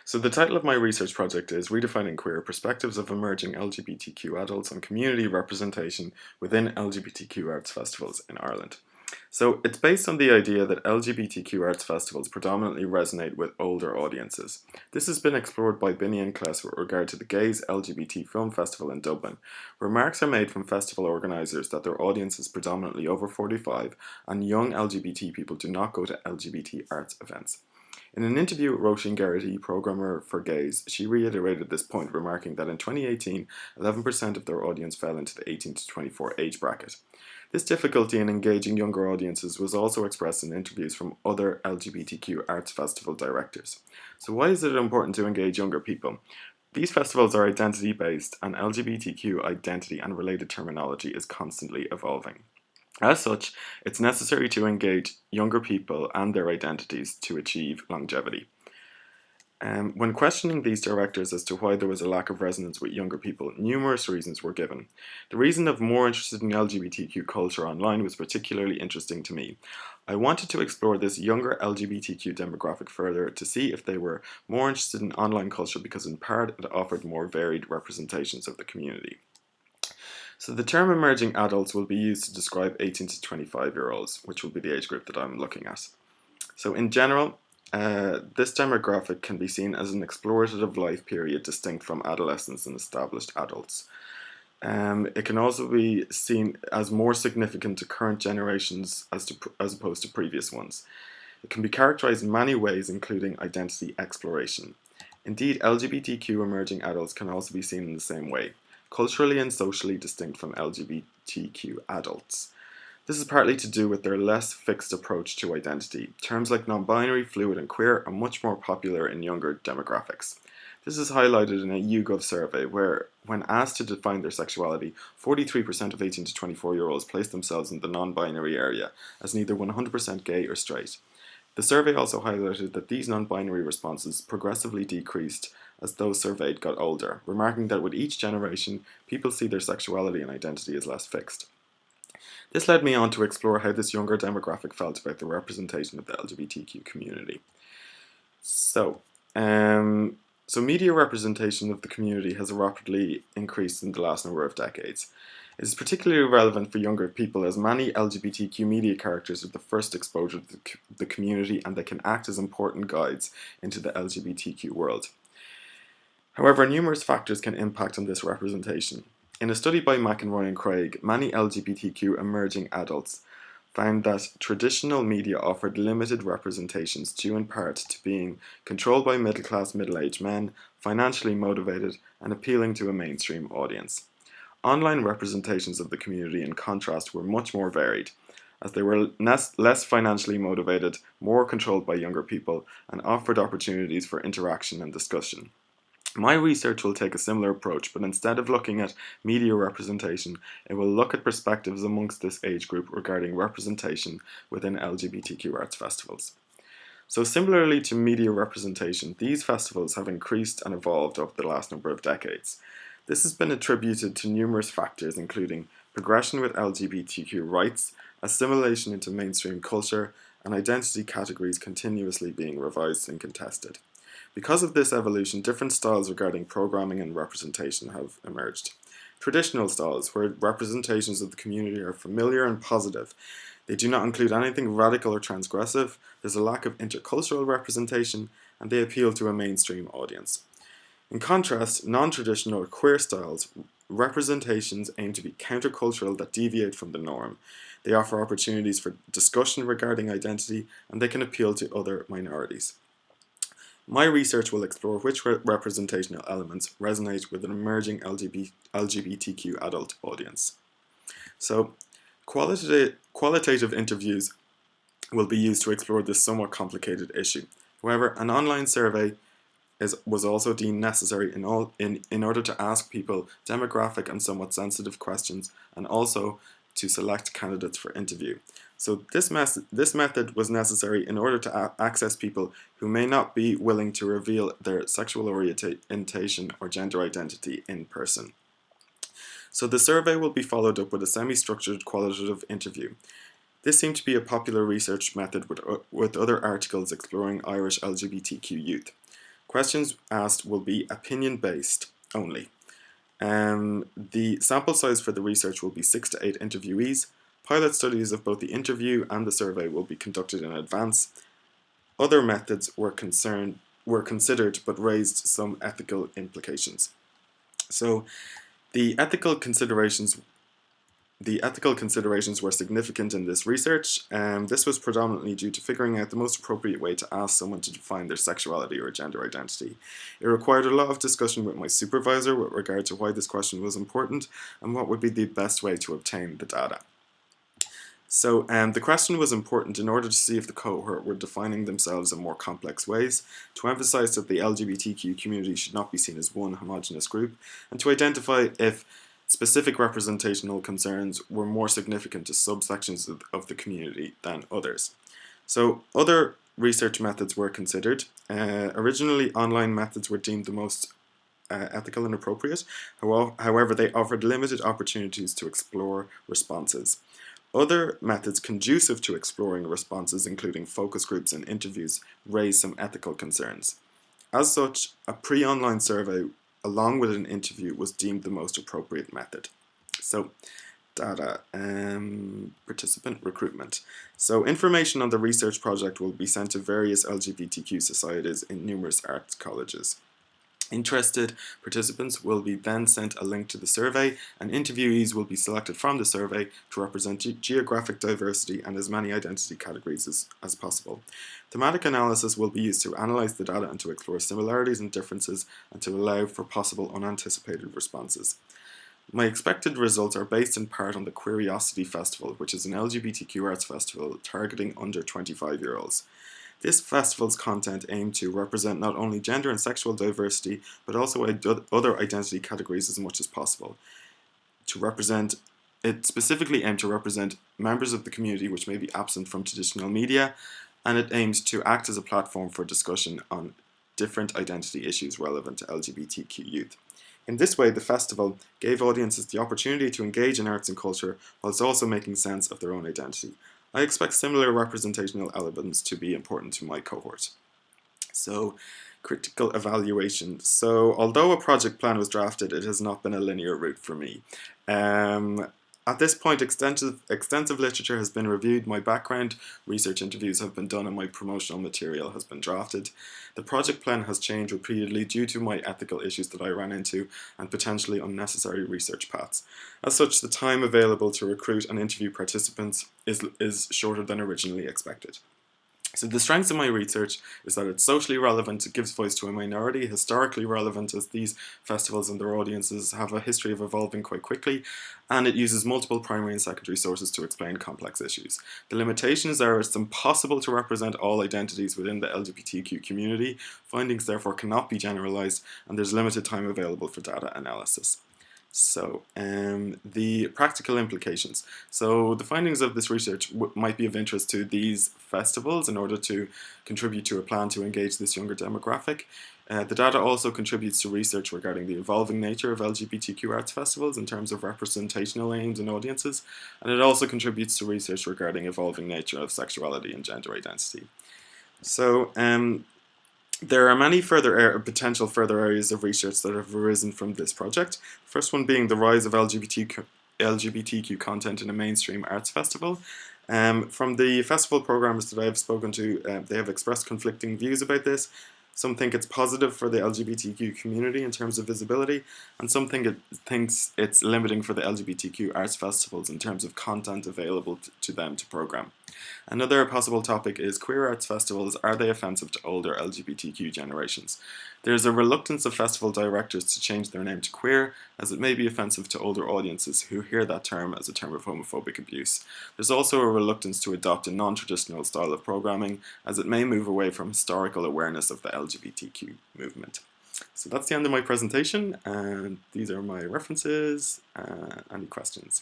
So the title of my research project is Redefining Queer Perspectives of Emerging LGBTQ Adults and Community Representation Within LGBTQ Arts Festivals in Ireland. So it's based on the idea that LGBTQ arts festivals predominantly resonate with older audiences. This has been explored by Binney and Kless with regard to the Gays LGBT Film Festival in Dublin. Remarks are made from festival organisers that their audience is predominantly over 45 and young LGBT people do not go to LGBT arts events. In an interview with Roisin Garrity, programmer for Gays, she reiterated this point, remarking that in 2018, 11% of their audience fell into the 18 to 24 age bracket. This difficulty in engaging younger audiences was also expressed in interviews from other LGBTQ arts festival directors. So why is it important to engage younger people? These festivals are identity-based, and LGBTQ identity and related terminology is constantly evolving. As such, it's necessary to engage younger people and their identities to achieve longevity. When questioning these directors as to why there was a lack of resonance with younger people, numerous reasons were given. The reason of more interested in LGBTQ culture online was particularly interesting to me. I wanted to explore this younger LGBTQ demographic further to see if they were more interested in online culture because in part it offered more varied representations of the community. So the term emerging adults will be used to describe 18 to 25-year-olds, which will be the age group that I'm looking at. So in general, this demographic can be seen as an explorative life period distinct from adolescents and established adults. It can also be seen as more significant to current generations as opposed to previous ones. It can be characterized in many ways, including identity exploration. Indeed, LGBTQ emerging adults can also be seen in the same way, culturally and socially distinct from LGBTQ adults. This is partly to do with their less fixed approach to identity. Terms like non-binary, fluid and queer are much more popular in younger demographics. This is highlighted in a YouGov survey where, when asked to define their sexuality, 43% of 18 to 24-year-olds placed themselves in the non-binary area as neither 100% gay or straight. The survey also highlighted that these non-binary responses progressively decreased as those surveyed got older, remarking that with each generation, people see their sexuality and identity as less fixed. This led me on to explore how this younger demographic felt about the representation of the LGBTQ community. So media representation of the community has rapidly increased in the last number of decades. It is particularly relevant for younger people as many LGBTQ media characters are the first exposure to the community and they can act as important guides into the LGBTQ world. However, numerous factors can impact on this representation. In a study by McEnroy and Craig, many LGBTQ emerging adults found that traditional media offered limited representations due in part to being controlled by middle-class middle-aged men, financially motivated, and appealing to a mainstream audience. Online representations of the community, in contrast, were much more varied, as they were less financially motivated, more controlled by younger people, and offered opportunities for interaction and discussion. My research will take a similar approach, but instead of looking at media representation, it will look at perspectives amongst this age group regarding representation within LGBTQ arts festivals. So similarly to media representation, these festivals have increased and evolved over the last number of decades. This has been attributed to numerous factors, including progression with LGBTQ rights, assimilation into mainstream culture, and identity categories continuously being revised and contested. Because of this evolution, different styles regarding programming and representation have emerged. Traditional styles, where representations of the community are familiar and positive. They do not include anything radical or transgressive, there's a lack of intercultural representation, and they appeal to a mainstream audience. In contrast, non-traditional or queer styles, representations aim to be countercultural that deviate from the norm. They offer opportunities for discussion regarding identity, and they can appeal to other minorities. My research will explore which representational elements resonate with an emerging LGBTQ adult audience. So, qualitative interviews will be used to explore this somewhat complicated issue. However, an online survey was also deemed necessary in order to ask people demographic and somewhat sensitive questions, and also to select candidates for interview. So this method was necessary in order to access people who may not be willing to reveal their sexual orientation or gender identity in person. So the survey will be followed up with a semi-structured qualitative interview. This seemed to be a popular research method with other articles exploring Irish LGBTQ youth. Questions asked will be opinion-based only. The sample size for the research will be 6 to 8 interviewees. Pilot studies of both the interview and the survey will be conducted in advance. Other methods were considered but raised some ethical implications. So the ethical considerations were significant in this research. This was predominantly due to figuring out the most appropriate way to ask someone to define their sexuality or gender identity. It required a lot of discussion with my supervisor with regard to why this question was important and what would be the best way to obtain the data. So the question was important in order to see if the cohort were defining themselves in more complex ways, to emphasize that the LGBTQ community should not be seen as one homogeneous group, and to identify if specific representational concerns were more significant to subsections of the community than others. So other research methods were considered. Originally, online methods were deemed the most ethical and appropriate. However, they offered limited opportunities to explore responses. Other methods conducive to exploring responses, including focus groups and interviews, raised some ethical concerns. As such, a pre-online survey along with an interview was deemed the most appropriate method. So, data, participant recruitment. So information on the research project will be sent to various LGBTQ societies in numerous arts colleges. Interested participants will be then sent a link to the survey, and interviewees will be selected from the survey to represent geographic diversity and as many identity categories as possible. Thematic analysis will be used to analyze the data and to explore similarities and differences and to allow for possible unanticipated responses. My expected results are based in part on the Queeriosity Festival, which is an LGBTQ arts festival targeting under 25-year-olds. This festival's content aimed to represent not only gender and sexual diversity, but also other identity categories as much as possible. It specifically aimed to represent members of the community which may be absent from traditional media, and it aims to act as a platform for discussion on different identity issues relevant to LGBTQ youth. In this way, the festival gave audiences the opportunity to engage in arts and culture whilst also making sense of their own identity. I expect similar representational elements to be important to my cohort. So, critical evaluation. So, although a project plan was drafted, it has not been a linear route for me. At this point, extensive literature has been reviewed, my background research interviews have been done, and my promotional material has been drafted. The project plan has changed repeatedly due to my ethical issues that I ran into and potentially unnecessary research paths. As such, the time available to recruit and interview participants is shorter than originally expected. So the strengths of my research is that it's socially relevant, it gives voice to a minority, historically relevant as these festivals and their audiences have a history of evolving quite quickly, and it uses multiple primary and secondary sources to explain complex issues. The limitations are it's impossible to represent all identities within the LGBTQ community, findings therefore cannot be generalized, and there's limited time available for data analysis. So, the practical implications. So, the findings of this research might be of interest to these festivals in order to contribute to a plan to engage this younger demographic. The data also contributes to research regarding the evolving nature of LGBTQ arts festivals in terms of representational aims and audiences, and it also contributes to research regarding evolving nature of sexuality and gender identity. So, there are many potential further areas of research that have arisen from this project. The first one being the rise of LGBTQ content in a mainstream arts festival. From the festival programmers that I have spoken to, they have expressed conflicting views about this. Some think it's positive for the LGBTQ community in terms of visibility, and some thinks it's limiting for the LGBTQ arts festivals in terms of content available to them to program. Another possible topic is queer arts festivals, are they offensive to older LGBTQ generations? There's a reluctance of festival directors to change their name to queer, as it may be offensive to older audiences who hear that term as a term of homophobic abuse. There's also a reluctance to adopt a non-traditional style of programming, as it may move away from historical awareness of the LGBTQ movement. So that's the end of my presentation, and these are my references. Any questions?